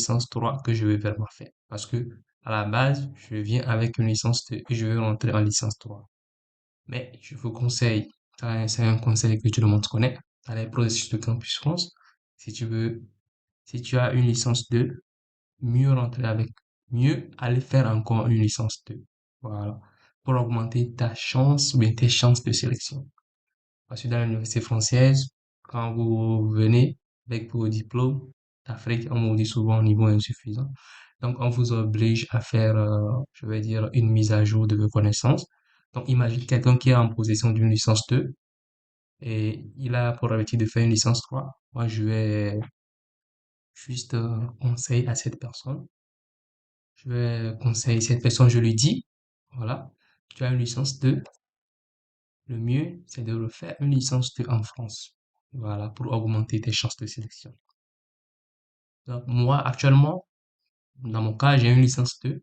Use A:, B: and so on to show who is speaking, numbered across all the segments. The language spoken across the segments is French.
A: licence 3 que je vais vraiment faire. Parce que à la base, je viens avec une licence 2 et je veux rentrer en licence 3. Mais je vous conseille, c'est un conseil que tout le monde connaît, dans les processus de Campus France, si tu veux, si tu as une licence 2, mieux rentrer avec, mieux aller faire encore une licence 2. Voilà. Pour augmenter ta chance ou bien tes chances de sélection. Parce que dans l'université française, quand vous venez avec vos diplômes d'Afrique, on vous dit souvent au niveau insuffisant. Donc, on vous oblige à faire, je vais dire, une mise à jour de vos connaissances. Donc, imagine quelqu'un qui est en possession d'une licence 2 et il a pour habitude de faire une licence 3. Moi, je vais juste conseiller à cette personne. Je vais conseiller cette personne, je lui dis, voilà, tu as une licence 2. Le mieux, c'est de refaire une licence 2 en France. Voilà, pour augmenter tes chances de sélection. Donc, moi, actuellement, dans mon cas, j'ai une licence 2.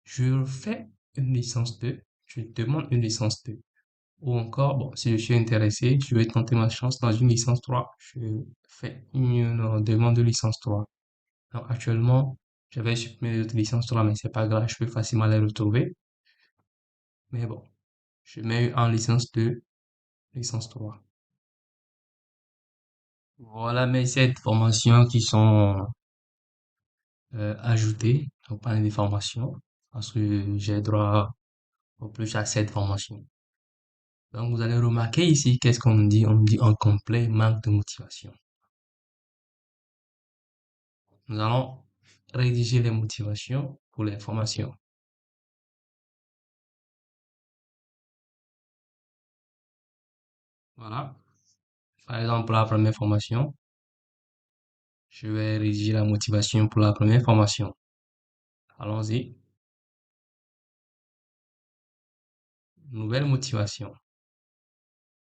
A: Je fais une licence 2. Je demande une licence 2. Ou encore, bon, si je suis intéressé, je vais tenter ma chance dans une licence 3. Je fais une demande de licence 3. Donc, actuellement, j'avais supprimé les autres licences 3, mais c'est pas grave, je peux facilement les retrouver. Mais bon, je mets en licence 2, licence 3. Voilà mes 7 formations qui sont ajoutées au panel des formations parce que j'ai droit au plus à 7 formations. Donc vous allez remarquer ici, qu'est-ce qu'on me dit? On me dit un complet manque de motivation. Nous allons rédiger les motivations pour les formations. Voilà. Par exemple, pour la première formation, je vais rédiger la motivation pour la première formation. Allons-y. Nouvelle motivation.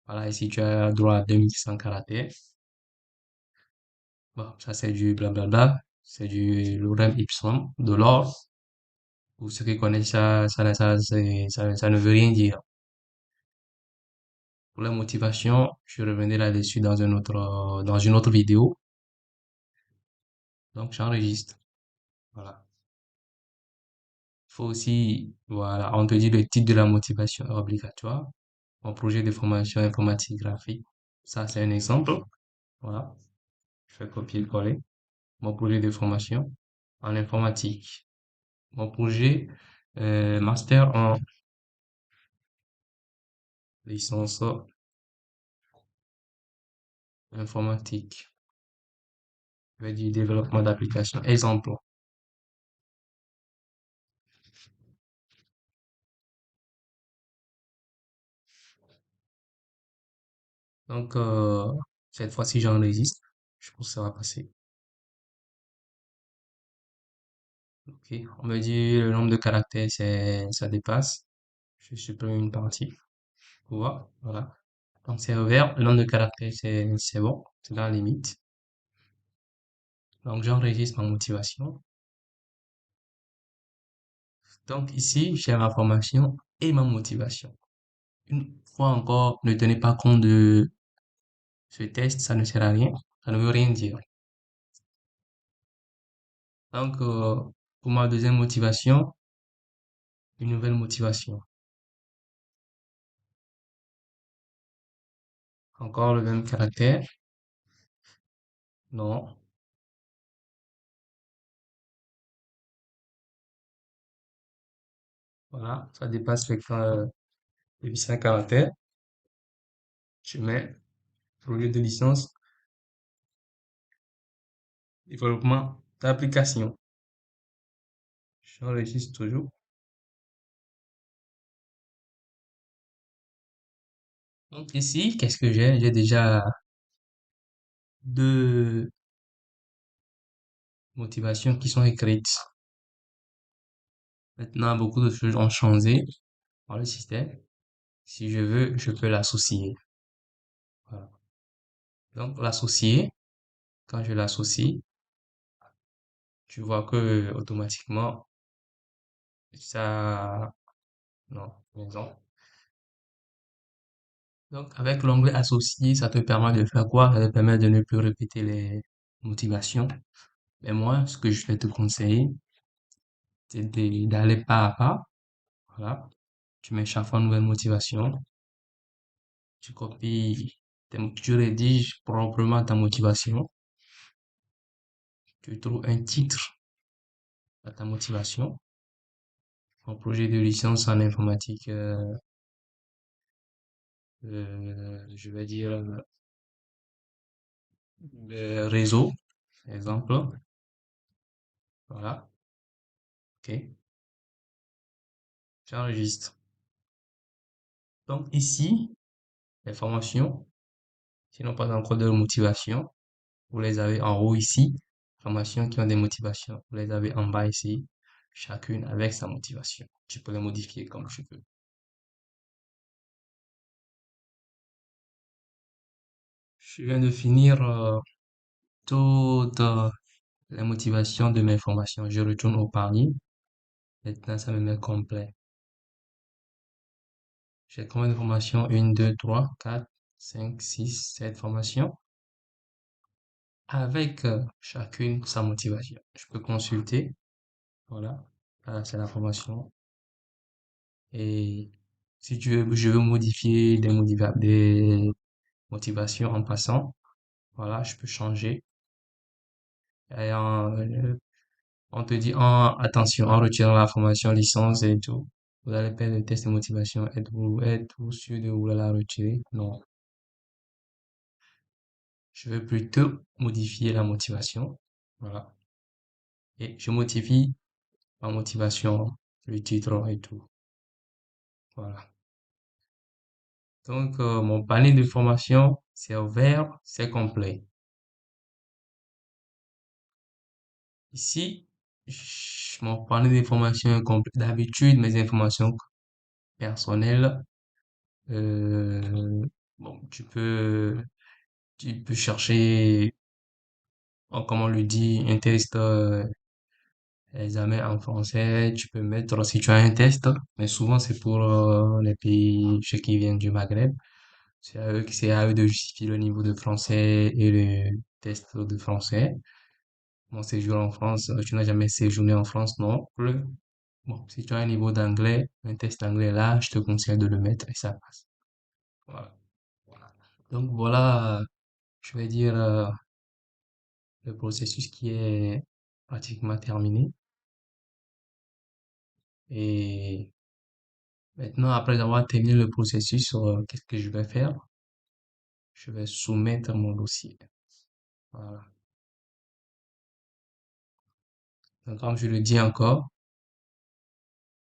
A: Voilà, ici tu as droit à 2100 caractères. Bon, ça c'est du blablabla. C'est du lorem ipsum, de l'or. Pour ceux qui connaissent ça, ça ne veut rien dire. Pour la motivation, je reviendrai là-dessus dans une autre vidéo. Donc, j'enregistre. Voilà. Il faut aussi, voilà, on te dit le titre de la motivation est obligatoire. Mon projet de formation informatique graphique. Ça, c'est un exemple. Voilà. Je fais copier-coller. Mon projet de formation en informatique. Mon projet master en licence informatique. Je vais dire développement d'application. Exemple. Donc, cette fois-ci, j'enregistre. Je pense que ça va passer. Ok. On me dit le nombre de caractères, ça dépasse. Je supprime une partie. Voilà. Donc, c'est ouvert. Le nombre de caractères, c'est bon. C'est dans la limite. Donc, j'enregistre ma motivation. Donc, ici, j'ai ma formation et ma motivation. Une fois encore, ne tenez pas compte de ce test, ça ne sert à rien. Ça ne veut rien dire. Donc, pour ma deuxième motivation, une nouvelle motivation. Encore le même caractère. Non. Voilà. Ça dépasse les 800 caractères. Je mets projet de licence, développement d'application. J'enregistre toujours. Donc ici, qu'est-ce que j'ai? J'ai déjà 2 motivations qui sont écrites. Maintenant, beaucoup de choses ont changé dans le système. Si je veux, je peux l'associer. Voilà. Donc, l'associer, quand je l'associe, tu vois que automatiquement, ça, non, par exemple. Donc, avec l'onglet associé, ça te permet de faire quoi? Ça te permet de ne plus répéter les motivations. Mais moi, ce que je vais te conseiller, c'est d'aller pas à pas. Voilà. Tu mets chaque fois une nouvelle motivation. Tu copies, tu rédiges proprement ta motivation. Tu trouves un titre à ta motivation. Un projet de licence en informatique, je vais dire, réseau, par exemple. Voilà. OK. J'enregistre. Donc ici, les formations, qui n'ont pas encore de motivation, vous les avez en haut ici. Formations qui ont des motivations, vous les avez en bas ici. Chacune avec sa motivation. Tu peux les modifier comme tu veux. Je viens de finir toutes les motivations de mes formations. Je retourne au panier. Maintenant, ça me met complet. J'ai combien de formations? Une, 2, 3, 4, 5, 6, 7 formations avec chacune sa motivation. Je peux consulter. Voilà. Là, c'est la formation. Et si tu veux, je veux modifier des motivations en passant. Voilà, je peux changer. Et on te dit, attention, en retirant la formation licence et tout, vous allez perdre le test de motivation. Êtes-vous sûr de vouloir la retirer? Non. Je veux plutôt modifier la motivation. Voilà. Et je modifie ma motivation, le titre et tout. Voilà. Donc, mon panier de formation, c'est ouvert, c'est complet. Ici, mon panier de formation est complet. D'habitude, mes informations personnelles, euh, bon, tu peux chercher, comme on le dit, un test, examen en français. Tu peux mettre, si tu as un test, mais souvent c'est pour les pays, ceux qui viennent du Maghreb. C'est à eux de justifier le niveau de français et le test de français. Mon séjour en France, tu n'as jamais séjourné en France non plus. Bon, si tu as un niveau d'anglais, un test d'anglais là, je te conseille de le mettre et ça passe. Voilà. Donc voilà, je vais dire le processus qui est pratiquement terminé. Et maintenant, après avoir terminé le processus, qu'est-ce que je vais faire? Je vais soumettre mon dossier. Voilà. Donc, comme je le dis encore,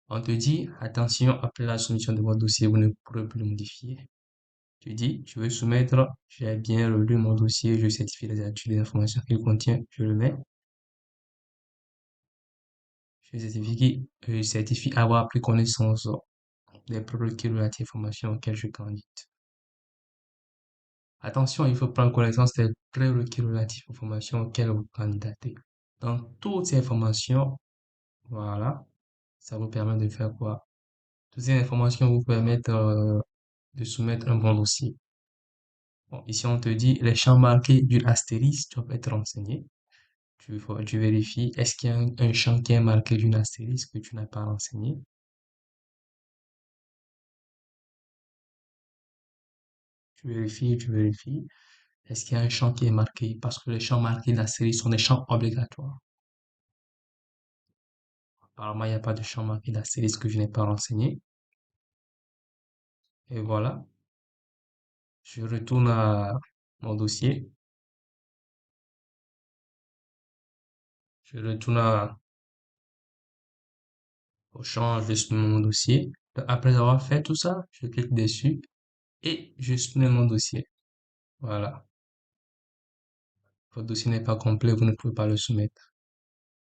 A: on te dit, attention, après la soumission de votre dossier, vous ne pourrez plus le modifier. Tu dis, je veux soumettre, j'ai bien relu mon dossier, je certifie les études et les informations qu'il contient, je le mets. Je certifie avoir pris connaissance des prérequis relatifs aux informations auxquelles je candidate. Attention, il faut prendre connaissance des prérequis relatifs aux informations auxquelles vous candidatez. Donc, toutes ces informations, voilà, ça vous permet de faire quoi? Toutes ces informations vous permettent de soumettre un bon dossier. Bon, ici, on te dit les champs marqués d'une astérisque doivent être renseignés. Tu vérifies, est-ce qu'il y a un champ qui est marqué d'une astérisque que tu n'as pas renseigné? Tu vérifies. Est-ce qu'il y a un champ qui est marqué? Parce que les champs marqués d'astérisque sont des champs obligatoires. Apparemment, il n'y a pas de champ marqué d'astérisque que je n'ai pas renseigné. Et voilà, je retourne à mon dossier. Je retourne au champ, je soumets mon dossier. Après avoir fait tout ça, je clique dessus et je soumets mon dossier. Voilà. Votre dossier n'est pas complet, vous ne pouvez pas le soumettre.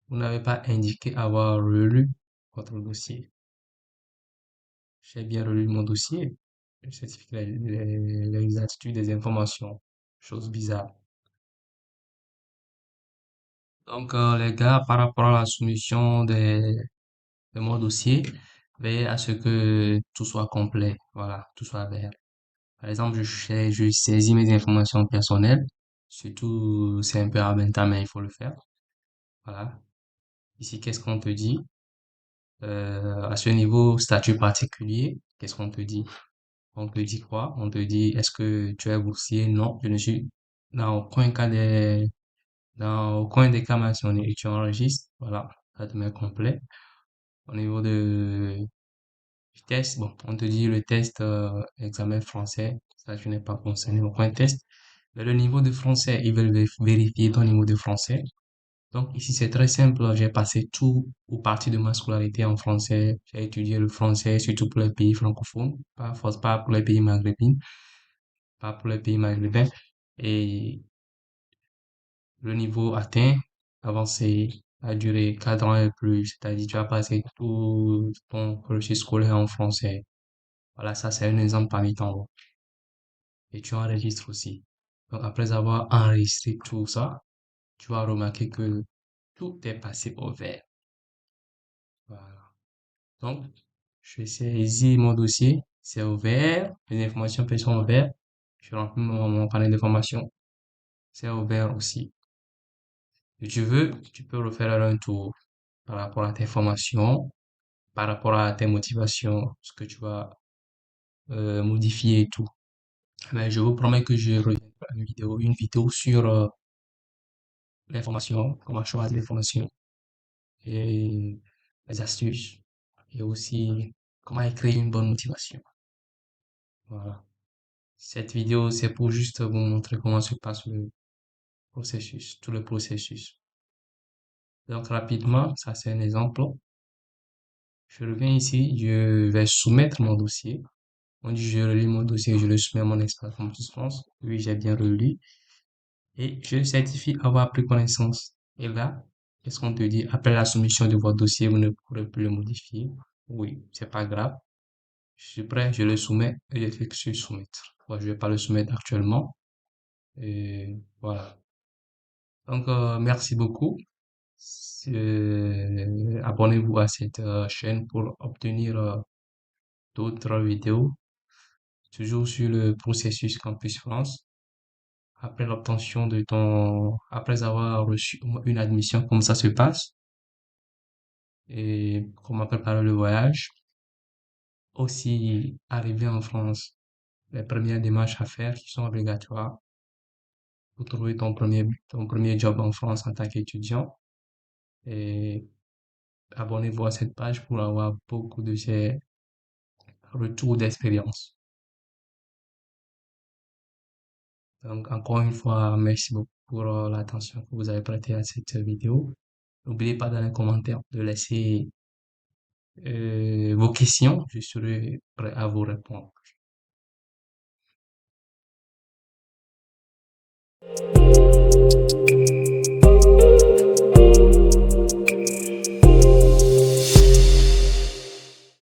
A: Vous n'avez pas indiqué avoir relu votre dossier. J'ai bien relu mon dossier. Je certifie l'exactitude des informations. Chose bizarre. Donc, les gars, par rapport à la soumission de mon dossier, veillez à ce que tout soit complet. Voilà, tout soit vert. Par exemple, je saisis mes informations personnelles. Surtout, c'est un peu embêtant, mais il faut le faire. Voilà. Ici, qu'est-ce qu'on te dit? À ce niveau, statut particulier, qu'est-ce qu'on te dit? On te dit quoi? On te dit, est-ce que tu es boursier? Non, je ne suis dans aucun des cas mentionnés. Et tu enregistres, voilà, ça te met complet. Au niveau du test, bon, on te dit le test, examen français, ça tu n'es pas concerné, aucun test. Mais le niveau de français, ils veulent vérifier ton niveau de français. Donc ici, c'est très simple. J'ai passé tout ou partie de ma scolarité en français. J'ai étudié le français, surtout pour les pays francophones, pas pour les pays maghrébins, pas pour les pays maghrébins. Et le niveau atteint, avancé, a duré 4 ans et plus. C'est-à-dire, tu as passé tout ton cursus scolaire en français. Voilà, ça, c'est un exemple parmi tant d'autres. Et tu enregistres aussi. Donc, après avoir enregistré tout ça, tu vas remarquer que tout est passé au vert. Voilà. Donc, je saisis mon dossier, c'est ouvert, les informations sont ouvertes, je remplis mon panel d'informations, c'est ouvert aussi. Si tu veux, tu peux refaire un tour par rapport à tes formations, par rapport à tes motivations, ce que tu vas modifier et tout. Mais je vous promets que je reviendrai à une vidéo sur l'information, comment choisir l'information et les astuces et aussi comment écrire une bonne motivation. Voilà. Cette vidéo, c'est pour juste vous montrer comment se passe le processus, tout le processus. Donc, rapidement, ça c'est un exemple. Je reviens ici, je vais soumettre mon dossier. On dit, je relis mon dossier, je le soumets à mon expert Campus France. Oui, j'ai bien relu. Et je certifie avoir pris connaissance. Et là, qu'est-ce qu'on te dit? Après la soumission de votre dossier, vous ne pourrez plus le modifier. Oui, c'est pas grave. Je suis prêt, je le soumets et je fais que je soumettre. Moi, je vais pas le soumettre actuellement. Et voilà. Donc, merci beaucoup. Abonnez-vous à cette chaîne pour obtenir d'autres vidéos, toujours sur le processus Campus France. Après avoir reçu une admission, comment ça se passe et comment préparer le voyage. Aussi, arriver en France, les premières démarches à faire qui sont obligatoires pour trouver ton premier job en France en tant qu'étudiant. Et abonnez-vous à cette page pour avoir beaucoup de ces retours d'expérience. Donc, encore une fois, merci beaucoup pour l'attention que vous avez prêtée à cette vidéo. N'oubliez pas dans les commentaires de laisser vos questions. Je serai prêt à vous répondre.